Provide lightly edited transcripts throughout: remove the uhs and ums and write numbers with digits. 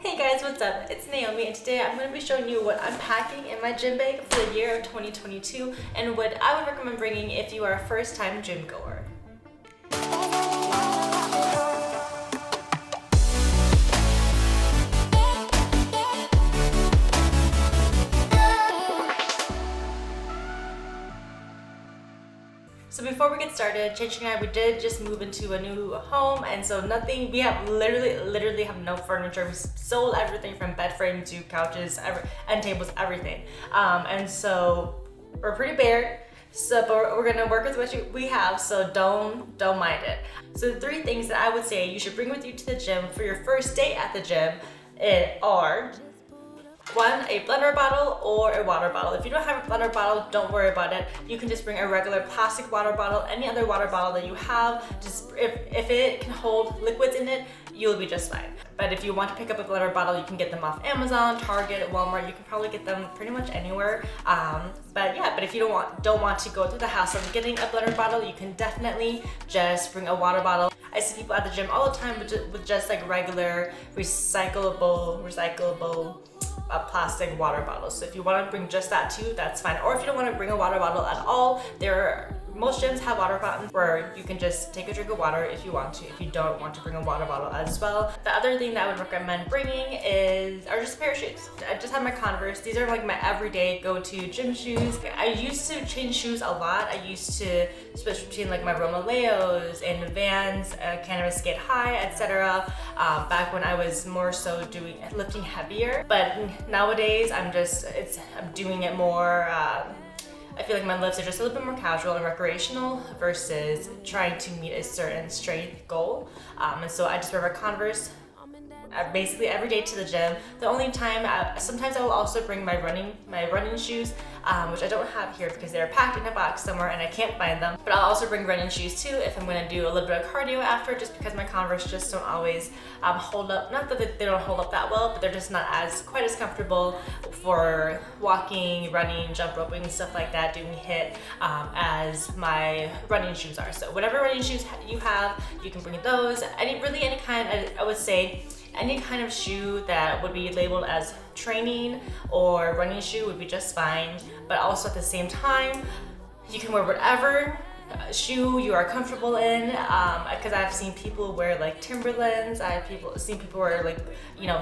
Hey guys, what's up? It's Naomi and today I'm going to be showing you what I'm packing in my gym bag for the year of 2022 and what I would recommend bringing if you are a first-time gym goer. So before we get started, Changing and I, we did just move into a new home, and so we have literally have no furniture. We sold everything from bed frame to couches and tables, everything. And so we're pretty bare. So, but we're gonna work with what we have, so don't mind it. So the three things that I would say you should bring with you to the gym for your first day at the gym are: one, a blender bottle or a water bottle. If you don't have a blender bottle, don't worry about it. You can just bring a regular plastic water bottle, any other water bottle that you have. Just if it can hold liquids in it, you'll be just fine. But if you want to pick up a blender bottle, you can get them off Amazon, Target, Walmart. You can probably get them pretty much anywhere. But if you don't want to go through the hassle of getting a blender bottle, you can definitely just bring a water bottle. I see people at the gym all the time with just like regular recyclable plastic water bottles. So if you want to bring just that too, that's fine. Or if you don't want to bring a water bottle at all, most gyms have water fountains where you can just take a drink of water if you want to, if you don't want to bring a water bottle as well. The other thing that I would recommend bringing are just a pair of shoes. I just have my Converse. These are like my everyday go-to gym shoes. I used to change shoes a lot. I used to switch between like my Roma Leos and Vans, Canvas Skate High, etc. Back when I was more so lifting heavier. But nowadays I'm doing it more. I feel like my lifts are just a little bit more casual and recreational versus trying to meet a certain strength goal. And so I just wear my Converse basically every day to the gym. The only time, sometimes I will also bring my running shoes, which I don't have here because they're packed in a box somewhere and I can't find them. But I'll also bring running shoes too if I'm going to do a little bit of cardio after, just because my Converse just don't always hold up. Not that they don't hold up that well, but they're just not quite as comfortable for walking, running, jump roping, stuff like that, doing HIIT, as my running shoes are. So whatever running shoes you have, you can bring those. Any kind, I would say, any kind of shoe that would be labeled as training or running shoe would be just fine. But also at the same time, you can wear whatever shoe you are comfortable in, because I've seen people wear like Timberlands. I've seen people wear like,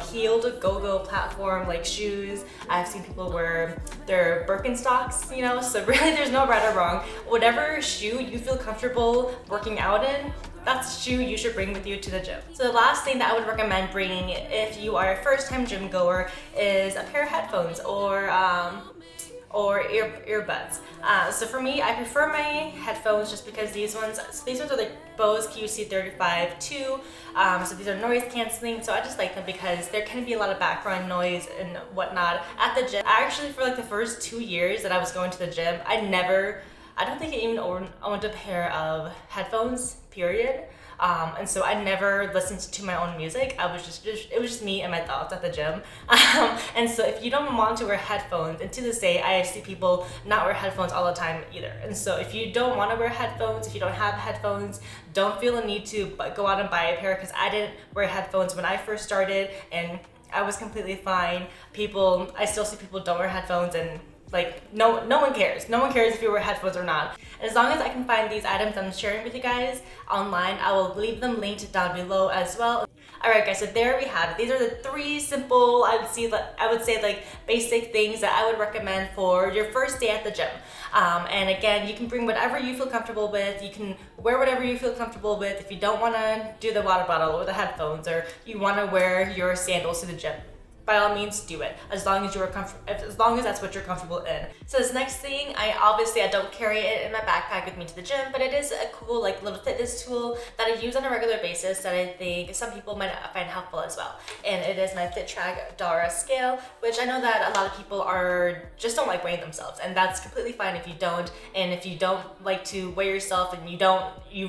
heeled go-go platform like shoes. I've seen people wear their Birkenstocks, so really there's no right or wrong. Whatever shoe you feel comfortable working out in, that's the shoe you should bring with you to the gym. So the last thing that I would recommend bringing if you are a first-time gym goer is a pair of headphones or earbuds. So for me, I prefer my headphones just because these ones are like Bose QC35 II. So these are noise canceling. So I just like them because there can be a lot of background noise and whatnot at the gym. Actually, for like the first 2 years that I was going to the gym, I don't think I even owned a pair of headphones, period. And so I never listened to my own music. It was just me and my thoughts at the gym. And so if you don't want to wear headphones, and to this day, I see people not wear headphones all the time either. And so if you don't want to wear headphones, if you don't have headphones, don't feel a need to go out and buy a pair, because I didn't wear headphones when I first started and I was completely fine. I still see people don't wear headphones, and like no one cares. No one cares if you wear headphones or not. And as long as I can find these items I'm sharing with you guys online, I will leave them linked down below as well. Alright guys, so there we have it. These are the three simple, I would say like basic things that I would recommend for your first day at the gym. And again, you can bring whatever you feel comfortable with. You can wear whatever you feel comfortable with. If you don't want to do the water bottle or the headphones, or you want to wear your sandals to the gym, by all means do it, as long as that's what you're comfortable in. So this next thing, I don't carry it in my backpack with me to the gym, but it is a cool like little fitness tool that I use on a regular basis that I think some people might find helpful as well. And it is my FitTrack Dara scale, which I know that a lot of people don't like weighing themselves, and that's completely fine if you don't. And if you don't like to weigh yourself and you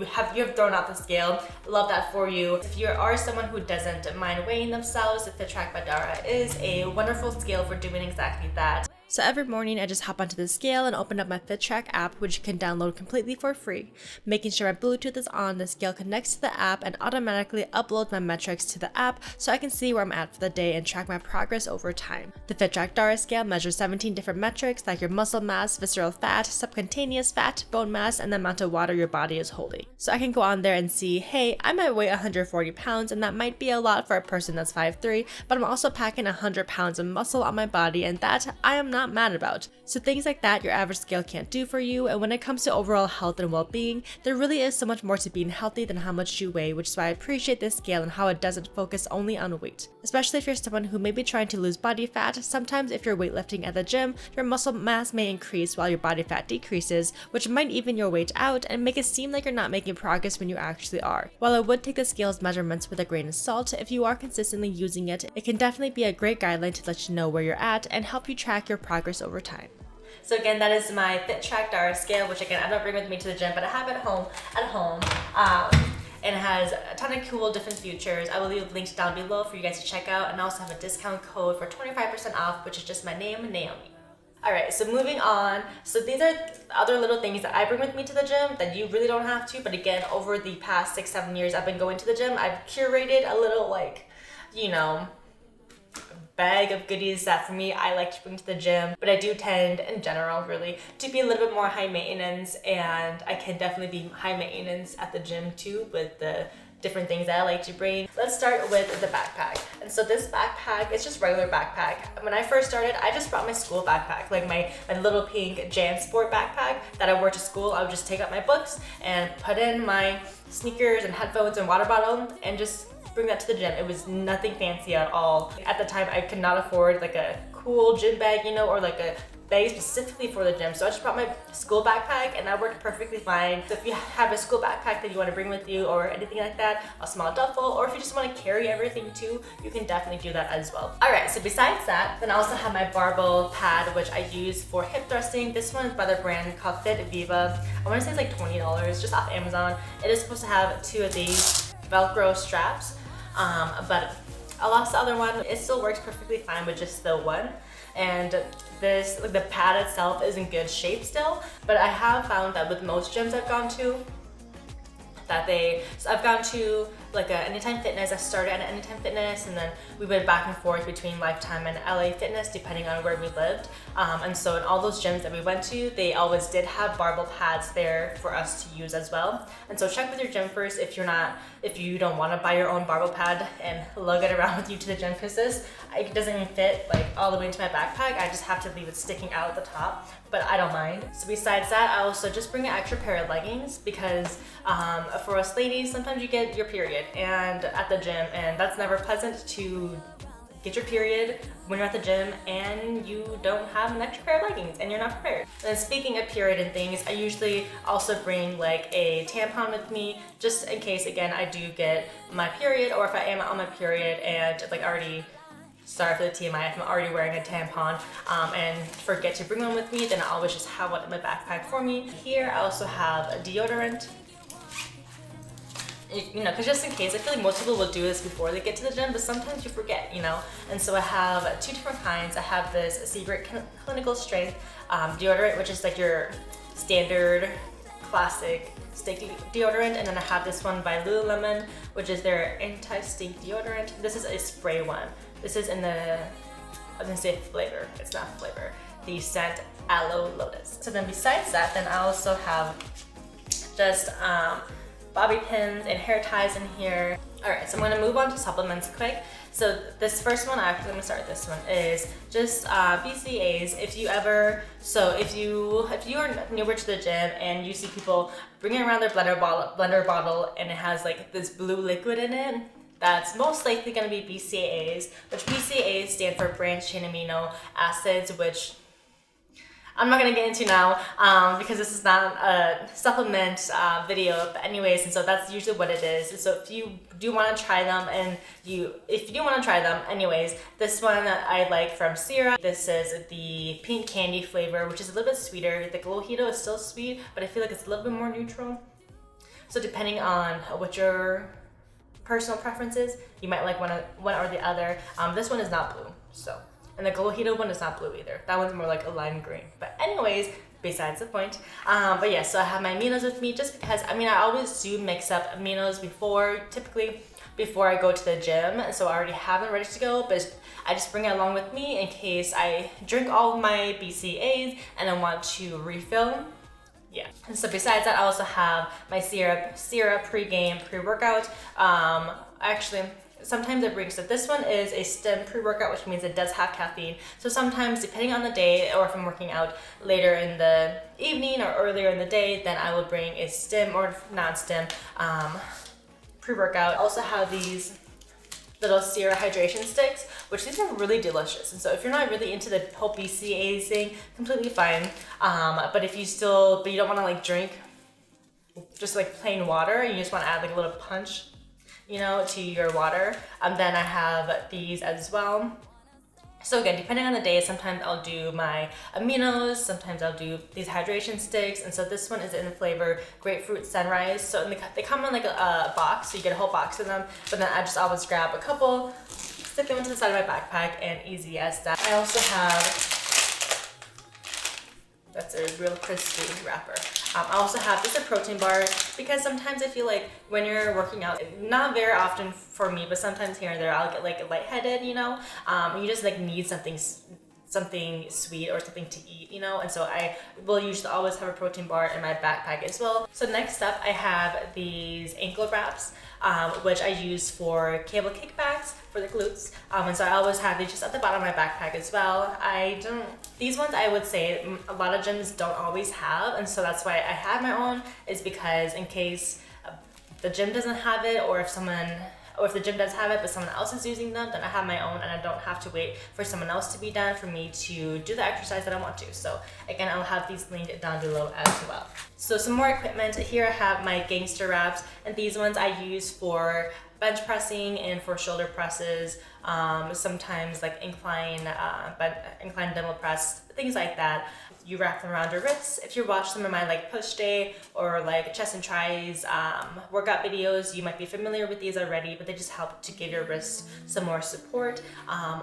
have thrown out the scale, love that for you. If you are someone who doesn't mind weighing themselves, the FitTrack by Dara is a wonderful scale for doing exactly that. So every morning I just hop onto the scale and open up my FitTrack app, which you can download completely for free. Making sure my Bluetooth is on, the scale connects to the app and automatically uploads my metrics to the app so I can see where I'm at for the day and track my progress over time. The FitTrack Dara scale measures 17 different metrics like your muscle mass, visceral fat, subcutaneous fat, bone mass, and the amount of water your body is holding. So I can go on there and see, hey, I might weigh 140 pounds and that might be a lot for a person that's 5'3", but I'm also packing 100 pounds of muscle on my body, and that I am not mad about. So things like that your average scale can't do for you, and when it comes to overall health and well-being, there really is so much more to being healthy than how much you weigh, which is why I appreciate this scale and how it doesn't focus only on weight. Especially if you're someone who may be trying to lose body fat, sometimes if you're weightlifting at the gym, your muscle mass may increase while your body fat decreases, which might even your weight out and make it seem like you're not making progress when you actually are. While I would take the scale's measurements with a grain of salt, if you are consistently using it, it can definitely be a great guideline to let you know where you're at and help you track your progress over time. So again, that is my FitTrack Dara scale, which again, I don't bring with me to the gym, but I have it at home. And it has a ton of cool different features. I will leave links down below for you guys to check out, and I also have a discount code for 25% off, which is just my name, Naomi. Alright, so moving on. So these are other little things that I bring with me to the gym that you really don't have to, but again, over the past 6-7 years I've been going to the gym, I've curated a little bag of goodies that for me I like to bring to the gym, but I do tend in general really to be a little bit more high maintenance, and I can definitely be high maintenance at the gym too with the different things that I like to bring. Let's start with the backpack. And so this backpack is just regular backpack. When I first started, I just brought my school backpack, like my little pink JanSport backpack that I wore to school. I would just take out my books and put in my sneakers and headphones and water bottle and just bring that to the gym. It was nothing fancy at all. At the time, I could not afford like a cool gym bag, or like a bag specifically for the gym. So I just brought my school backpack and that worked perfectly fine. So if you have a school backpack that you want to bring with you or anything like that, a small duffel, or if you just want to carry everything too, you can definitely do that as well. Alright, so besides that, then I also have my barbell pad, which I use for hip thrusting. This one is by the brand called Fit Viva. I want to say it's like $20, just off Amazon. It is supposed to have 2 of these Velcro straps, but I lost the other one. It still works perfectly fine with just the one. And this, like the pad itself is in good shape still, but I have found that with most gyms I've gone to, I've gone to like Anytime Fitness. I started at Anytime Fitness, and then we went back and forth between Lifetime and LA Fitness depending on where we lived. And so in all those gyms that we went to, they always did have barbell pads there for us to use as well. And so check with your gym first if you don't want to buy your own barbell pad and lug it around with you to the gym, because it doesn't even fit like all the way into my backpack. I just have to leave it sticking out at the top, but I don't mind. So besides that, I also just bring an extra pair of leggings because for us ladies, sometimes you get your period and at the gym, and that's never pleasant to get your period when you're at the gym and you don't have an extra pair of leggings and you're not prepared. And speaking of period and things, I usually also bring like a tampon with me just in case, again, I do get my period, or if I am on my period and like already, sorry for the TMI, if I'm already wearing a tampon and forget to bring one with me, then I always just have one in my backpack for me. Here I also have a deodorant, because just in case, I feel like most people will do this before they get to the gym, but sometimes you forget, And so I have 2 different kinds. I have this Secret Clinical Strength deodorant, which is like your standard classic stink deodorant, and then I have this one by Lululemon, which is their anti-stink deodorant. This is a spray one. This is in the, I was gonna say flavor, it's not flavor, the scent Aloe Lotus. So then besides that, then I also have just bobby pins and hair ties in here. Alright, so I'm gonna move on to supplements quick. So this first one, I'm gonna start with this one, is just BCAAs. If you are newer to the gym and you see people bringing around their blender bottle and it has like this blue liquid in it, that's most likely going to be BCAAs, which BCAAs stand for branched chain amino acids, which I'm not going to get into now because this is not a supplement video, but anyways, and so that's usually what it is. So if you do want to try them, anyways, this one I like from Sierra. This is the pink candy flavor, which is a little bit sweeter. The Glowito is still sweet, but I feel like it's a little bit more neutral. So depending on what your personal preferences, you might like one or the other. This one is not blue, so. And the Glowhito one is not blue either. That one's more like a lime green. But anyways, besides the point. But yeah, so I have my aminos with me just because, I mean, I always do mix up aminos typically before I go to the gym. And so I already have them ready to go, but I just bring it along with me in case I drink all of my BCAAs and I want to refill. Yeah. And so besides that, I also have my Sierra pre-game, pre-workout. Actually, sometimes it brings, so this one is a stem pre-workout, which means it does have caffeine. So sometimes, depending on the day, or if I'm working out later in the evening or earlier in the day, then I will bring a stem or non-stem pre-workout. I also have these little Sierra hydration sticks, which these are really delicious. And so if you're not really into the whole BCAAs thing, completely fine. But if you but you don't want to like drink just like plain water, and you just want to add like a little punch, you know, to your water, then I have these as well. So again, depending on the day, sometimes I'll do my aminos, sometimes I'll do these hydration sticks. And so this one is in the flavor Grapefruit Sunrise. So they come in like a box, so you get a whole box of them, but then I just always grab a couple, stick them into the side of my backpack, and easy as that. I also have, that's a real crispy wrapper. I also have just a protein bar because sometimes I feel like when you're working out, not very often for me, but sometimes here and there I'll get like lightheaded, you know, you just like need something sweet or something to eat, you know, and so I will usually always have a protein bar in my backpack as well. So next up, I have these ankle wraps, which I use for cable kickbacks for the glutes, and so I always have these just at the bottom of my backpack as well. These ones I would say a lot of gyms don't always have, and so that's why I have my own, is because in case the gym doesn't have it, or if the gym does have it but someone else is using them, then I have my own and I don't have to wait for someone else to be done for me to do the exercise that I want to. So again, I'll have these linked down below as well. So some more equipment. Here I have my gangster wraps, and these ones I use for bench pressing and for shoulder presses, sometimes like incline dumbbell press, things like that. You wrap them around your wrists. If you watch some of my like push day or like chest and tries workout videos, you might be familiar with these already, but they just help to give your wrists some more support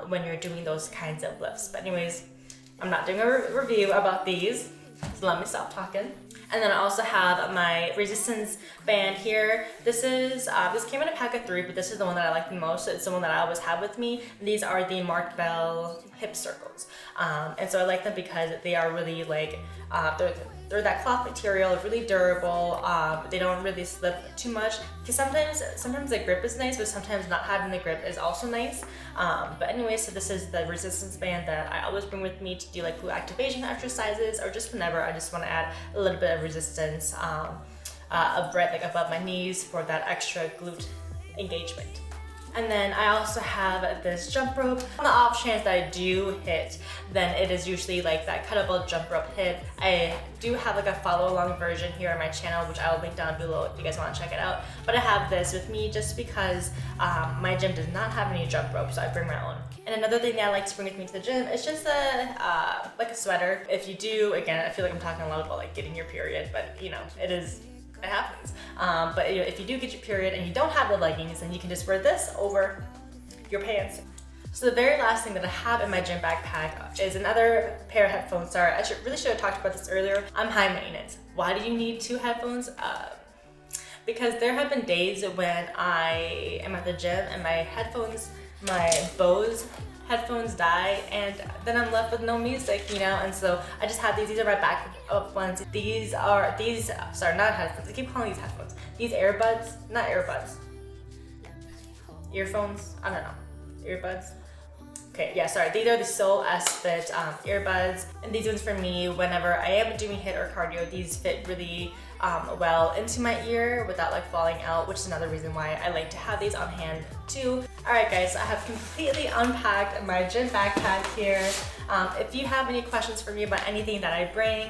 when you're doing those kinds of lifts. But anyways, I'm not doing a review about these, so let me stop talking. And then I also have my resistance band here. This came in a pack of 3, but this is the one that I like the most. It's the one that I always have with me. These are the Mark Bell hip circles. And so I like them because they are really like, they're that cloth material, really durable. They don't really slip too much. Because sometimes the grip is nice, but sometimes not having the grip is also nice. But anyway, so this is the resistance band that I always bring with me to do like glute activation exercises, or just whenever I just want to add a little bit of resistance, of breadth like above my knees for that extra glute engagement. And then I also have this jump rope. On the off chance that I do hit, then it is usually like that cuttable jump rope hit. I do have like a follow along version here on my channel, which I'll link down below if you guys want to check it out. But I have this with me just because my gym does not have any jump ropes, so I bring my own. And another thing that I like to bring with me to the gym is just like a sweater. If you do, again, I feel like I'm talking a lot about like getting your period, but you know, it happens. But you know, if you do get your period and you don't have the leggings, then you can just wear this over your pants. So the very last thing that I have in my gym backpack is another pair of headphones. Sorry, I really should have talked about this earlier. I'm high maintenance. Why do you need 2 headphones? Because there have been days when I am at the gym and my Bose headphones die, and then I'm left with no music, you know. And so I just have these are my backup ones. Sorry, not headphones, I keep calling these headphones. These earphones, I don't know, earbuds. Okay, yeah, sorry, these are the Soul S-Fit earbuds, and these ones for me whenever I am doing HIIT or cardio. These fit really well into my ear without like falling out, which is another reason why I like to have these on hand too. Alright guys, so I have completely unpacked my gym backpack here. If you have any questions for me about anything that I bring,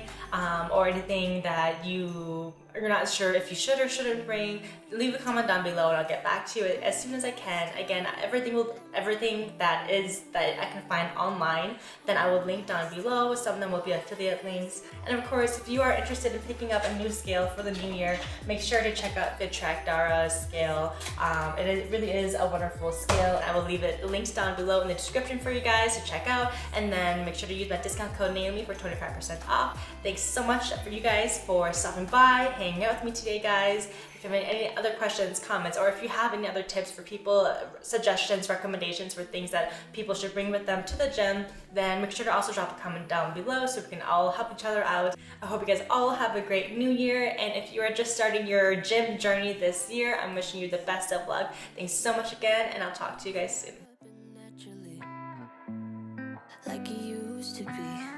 or anything that you you're not sure if you should or shouldn't bring, leave a comment down below and I'll get back to you as soon as I can. Again, everything that I can find online, then I will link down below. Some of them will be affiliate links. And of course, if you are interested in picking up a new scale for the new year, make sure to check out the Track Dara scale. It really is a wonderful scale. I will leave the links down below in the description for you guys to check out, and then make sure to use my discount code Naomi for 25% off. Thanks so much for you guys for stopping by, hanging out with me today, guys. If you have any other questions, comments, or if you have any other tips for people, suggestions, recommendations for things that people should bring with them to the gym, then make sure to also drop a comment down below so we can all help each other out. I hope you guys all have a great new year, and if you are just starting your gym journey this year, I'm wishing you the best of luck. Thanks so much again, and I'll talk to you guys soon. Like it used to be.